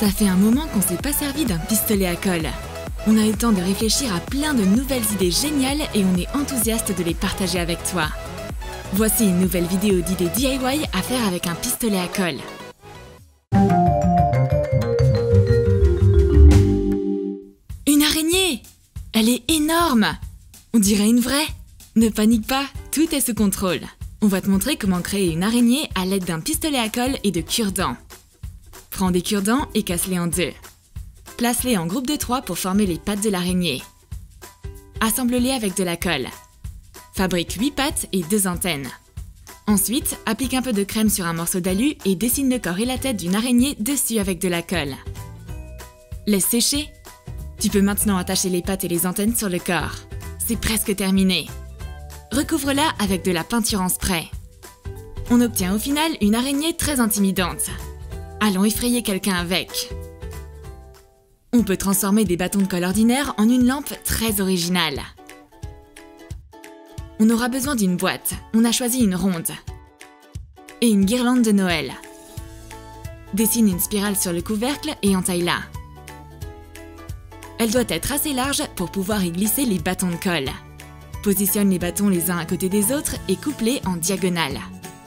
Ça fait un moment qu'on s'est pas servi d'un pistolet à colle. On a eu le temps de réfléchir à plein de nouvelles idées géniales et on est enthousiaste de les partager avec toi. Voici une nouvelle vidéo d'idées DIY à faire avec un pistolet à colle. Une araignée! Elle est énorme! On dirait une vraie! Ne panique pas, tout est sous contrôle. On va te montrer comment créer une araignée à l'aide d'un pistolet à colle et de cure-dents. Prends des cure-dents et casse-les en deux. Place-les en groupe de 3 pour former les pattes de l'araignée. Assemble-les avec de la colle. Fabrique 8 pattes et 2 antennes. Ensuite, applique un peu de crème sur un morceau d'alu et dessine le corps et la tête d'une araignée dessus avec de la colle. Laisse sécher. Tu peux maintenant attacher les pattes et les antennes sur le corps. C'est presque terminé. Recouvre-la avec de la peinture en spray. On obtient au final une araignée très intimidante. Allons effrayer quelqu'un avec. On peut transformer des bâtons de colle ordinaires en une lampe très originale. On aura besoin d'une boîte. On a choisi une ronde. Et une guirlande de Noël. Dessine une spirale sur le couvercle et entaille-la. Elle doit être assez large pour pouvoir y glisser les bâtons de colle. Positionne les bâtons les uns à côté des autres et coupe-les en diagonale.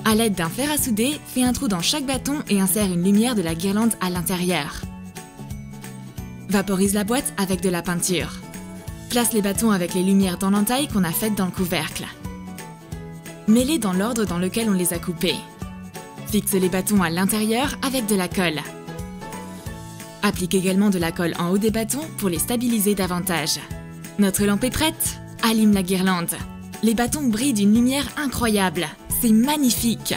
À l'aide d'un fer à souder, fais un trou dans chaque bâton et insère une lumière de la guirlande à l'intérieur. Vaporise la boîte avec de la peinture. Place les bâtons avec les lumières dans l'entaille qu'on a faite dans le couvercle. Mets-les dans l'ordre dans lequel on les a coupés. Fixe les bâtons à l'intérieur avec de la colle. Applique également de la colle en haut des bâtons pour les stabiliser davantage. Notre lampe est prête. Allume la guirlande. Les bâtons brillent d'une lumière incroyable. C'est magnifique!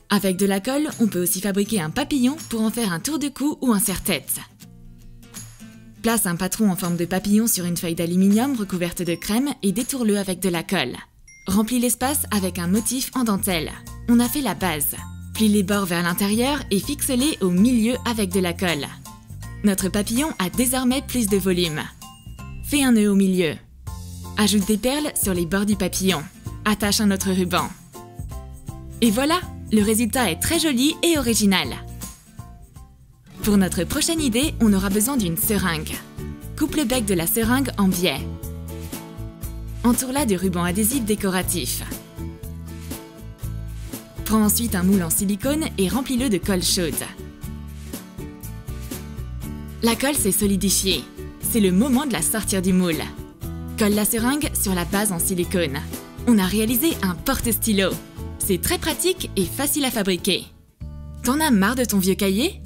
Avec de la colle, on peut aussi fabriquer un papillon pour en faire un tour de cou ou un serre-tête. Place un patron en forme de papillon sur une feuille d'aluminium recouverte de crème et détourne-le avec de la colle. Remplis l'espace avec un motif en dentelle. On a fait la base. Plie les bords vers l'intérieur et fixe-les au milieu avec de la colle. Notre papillon a désormais plus de volume. Fais un nœud au milieu. Ajoute des perles sur les bords du papillon. Attache un autre ruban. Et voilà, le résultat est très joli et original. Pour notre prochaine idée, on aura besoin d'une seringue. Coupe le bec de la seringue en biais. Entoure-la de rubans adhésifs décoratifs. Prends ensuite un moule en silicone et remplis-le de colle chaude. La colle s'est solidifiée. C'est le moment de la sortir du moule. Colle la seringue sur la base en silicone. On a réalisé un porte-stylo. C'est très pratique et facile à fabriquer. T'en as marre de ton vieux cahier?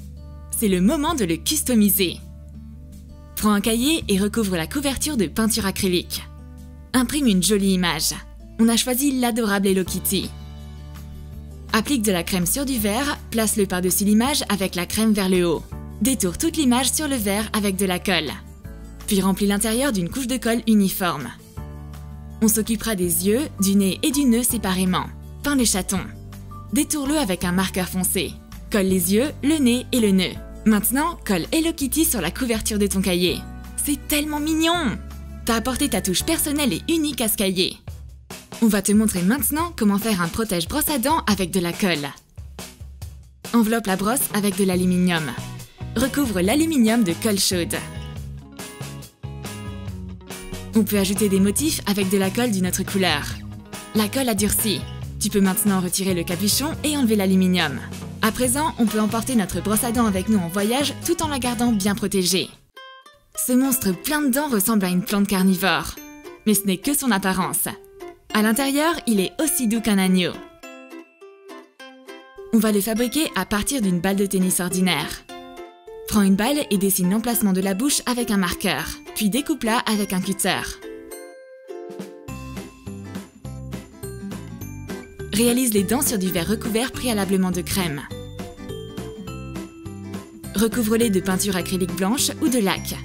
C'est le moment de le customiser. Prends un cahier et recouvre la couverture de peinture acrylique. Imprime une jolie image. On a choisi l'adorable Hello Kitty. Applique de la crème sur du verre, place-le par-dessus l'image avec la crème vers le haut. Détourne toute l'image sur le verre avec de la colle. Puis remplis l'intérieur d'une couche de colle uniforme. On s'occupera des yeux, du nez et du nœud séparément. Peins les chatons. Détourne-le avec un marqueur foncé. Colle les yeux, le nez et le nœud. Maintenant, colle Hello Kitty sur la couverture de ton cahier. C'est tellement mignon! T'as apporté ta touche personnelle et unique à ce cahier. On va te montrer maintenant comment faire un protège brosse à dents avec de la colle. Enveloppe la brosse avec de l'aluminium. Recouvre l'aluminium de colle chaude. On peut ajouter des motifs avec de la colle d'une autre couleur. La colle a durci. Tu peux maintenant retirer le capuchon et enlever l'aluminium. À présent, on peut emporter notre brosse à dents avec nous en voyage tout en la gardant bien protégée. Ce monstre plein de dents ressemble à une plante carnivore. Mais ce n'est que son apparence. À l'intérieur, il est aussi doux qu'un agneau. On va le fabriquer à partir d'une balle de tennis ordinaire. Prends une balle et dessine l'emplacement de la bouche avec un marqueur, puis découpe-la avec un cutter. Réalise les dents sur du verre recouvert préalablement de crème. Recouvre-les de peinture acrylique blanche ou de lac.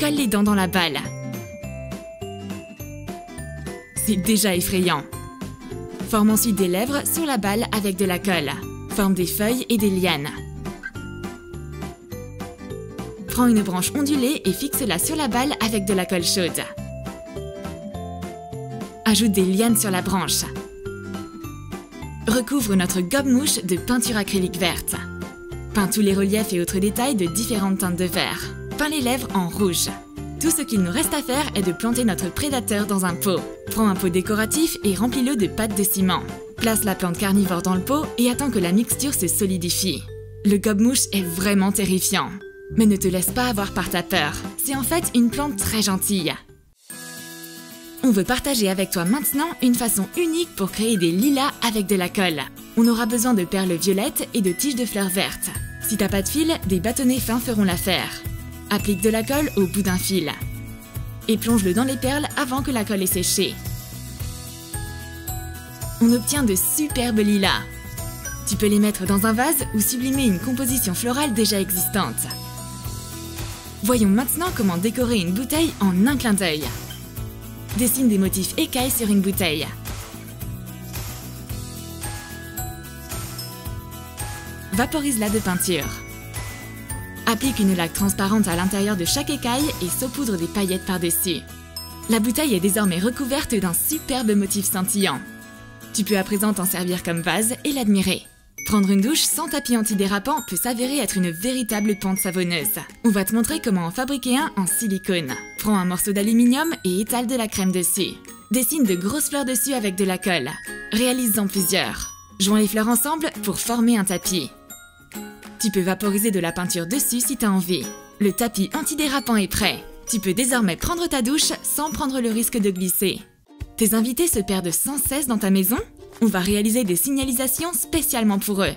Colle les dents dans la balle. C'est déjà effrayant. Forme ensuite des lèvres sur la balle avec de la colle. Forme des feuilles et des lianes. Prends une branche ondulée et fixe-la sur la balle avec de la colle chaude. Ajoute des lianes sur la branche. Recouvre notre gobe-mouche de peinture acrylique verte. Peins tous les reliefs et autres détails de différentes teintes de vert. Peins les lèvres en rouge. Tout ce qu'il nous reste à faire est de planter notre prédateur dans un pot. Prends un pot décoratif et remplis-le de pâte de ciment. Place la plante carnivore dans le pot et attends que la mixture se solidifie. Le gobe-mouche est vraiment terrifiant. Mais ne te laisse pas avoir par ta peur. C'est en fait une plante très gentille. On veut partager avec toi maintenant une façon unique pour créer des lilas avec de la colle. On aura besoin de perles violettes et de tiges de fleurs vertes. Si t'as pas de fil, des bâtonnets fins feront l'affaire. Applique de la colle au bout d'un fil. Et plonge-le dans les perles avant que la colle ait séché. On obtient de superbes lilas. Tu peux les mettre dans un vase ou sublimer une composition florale déjà existante. Voyons maintenant comment décorer une bouteille en un clin d'œil. Dessine des motifs écailles sur une bouteille. Vaporise-la de peinture. Applique une laque transparente à l'intérieur de chaque écaille et saupoudre des paillettes par-dessus. La bouteille est désormais recouverte d'un superbe motif scintillant. Tu peux à présent t'en servir comme vase et l'admirer. Prendre une douche sans tapis antidérapant peut s'avérer être une véritable pente savonneuse. On va te montrer comment en fabriquer un en silicone. Prends un morceau d'aluminium et étale de la crème dessus. Dessine de grosses fleurs dessus avec de la colle. Réalise-en plusieurs. Joins les fleurs ensemble pour former un tapis. Tu peux vaporiser de la peinture dessus si t'as envie. Le tapis antidérapant est prêt. Tu peux désormais prendre ta douche sans prendre le risque de glisser. Tes invités se perdent sans cesse dans ta maison? On va réaliser des signalisations spécialement pour eux.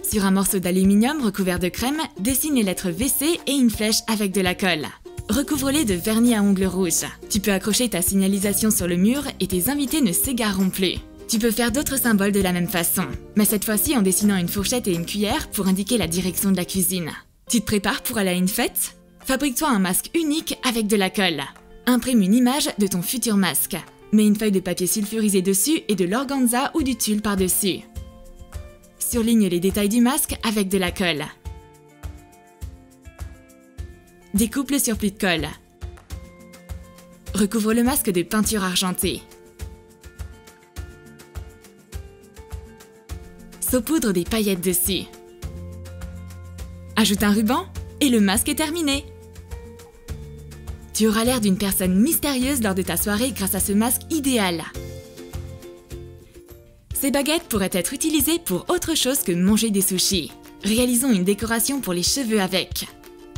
Sur un morceau d'aluminium recouvert de crème, dessine les lettres WC et une flèche avec de la colle. Recouvre-les de vernis à ongles rouges. Tu peux accrocher ta signalisation sur le mur et tes invités ne s'égareront plus. Tu peux faire d'autres symboles de la même façon, mais cette fois-ci en dessinant une fourchette et une cuillère pour indiquer la direction de la cuisine. Tu te prépares pour aller à une fête? Fabrique-toi un masque unique avec de la colle. Imprime une image de ton futur masque. Mets une feuille de papier sulfurisé dessus et de l'organza ou du tulle par-dessus. Surligne les détails du masque avec de la colle. Découpe le surplus de colle. Recouvre le masque de peinture argentée. Saupoudre des paillettes dessus. Ajoute un ruban et le masque est terminé. Tu auras l'air d'une personne mystérieuse lors de ta soirée grâce à ce masque idéal. Ces baguettes pourraient être utilisées pour autre chose que manger des sushis. Réalisons une décoration pour les cheveux avec.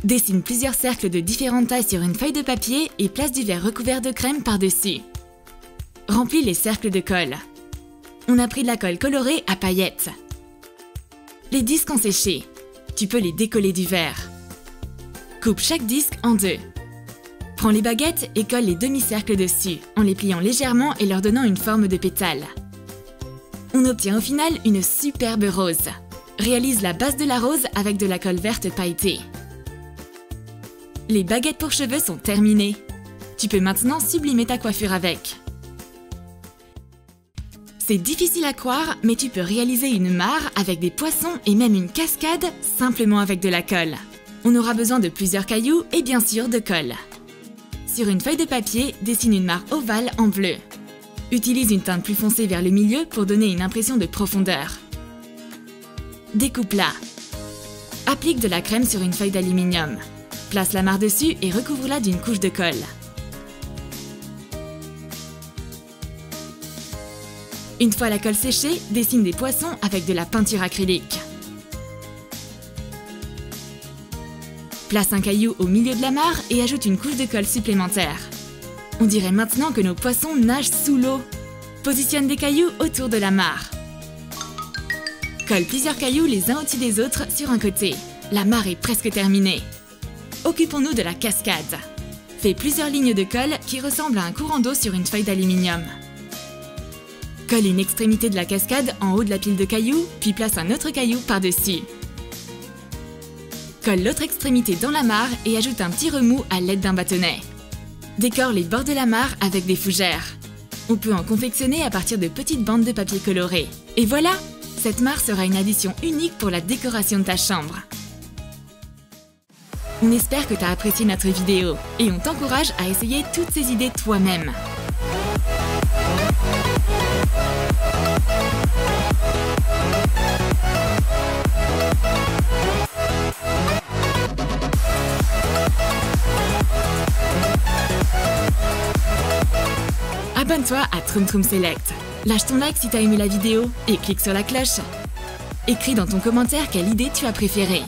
Dessine plusieurs cercles de différentes tailles sur une feuille de papier et place du verre recouvert de crème par-dessus. Remplis les cercles de colle. On a pris de la colle colorée à paillettes. Les disques ont séché. Tu peux les décoller du verre. Coupe chaque disque en deux. Prends les baguettes et colle les demi-cercles dessus, en les pliant légèrement et leur donnant une forme de pétale. On obtient au final une superbe rose. Réalise la base de la rose avec de la colle verte pailletée. Les baguettes pour cheveux sont terminées. Tu peux maintenant sublimer ta coiffure avec. C'est difficile à croire, mais tu peux réaliser une mare avec des poissons et même une cascade simplement avec de la colle. On aura besoin de plusieurs cailloux et bien sûr de colle. Sur une feuille de papier, dessine une mare ovale en bleu. Utilise une teinte plus foncée vers le milieu pour donner une impression de profondeur. Découpe-la. Applique de la crème sur une feuille d'aluminium. Place la mare dessus et recouvre-la d'une couche de colle. Une fois la colle séchée, dessine des poissons avec de la peinture acrylique. Place un caillou au milieu de la mare et ajoute une couche de colle supplémentaire. On dirait maintenant que nos poissons nagent sous l'eau. Positionne des cailloux autour de la mare. Colle plusieurs cailloux les uns au-dessus des autres sur un côté. La mare est presque terminée. Occupons-nous de la cascade. Fais plusieurs lignes de colle qui ressemblent à un courant d'eau sur une feuille d'aluminium. Colle une extrémité de la cascade en haut de la pile de cailloux, puis place un autre caillou par-dessus. Colle l'autre extrémité dans la mare et ajoute un petit remous à l'aide d'un bâtonnet. Décore les bords de la mare avec des fougères. On peut en confectionner à partir de petites bandes de papier coloré. Et voilà! Cette mare sera une addition unique pour la décoration de ta chambre. On espère que tu as apprécié notre vidéo et on t'encourage à essayer toutes ces idées toi-même. Abonne-toi à Troom Troom Select. Lâche ton like si t'as aimé la vidéo et clique sur la cloche. Écris dans ton commentaire quelle idée tu as préférée.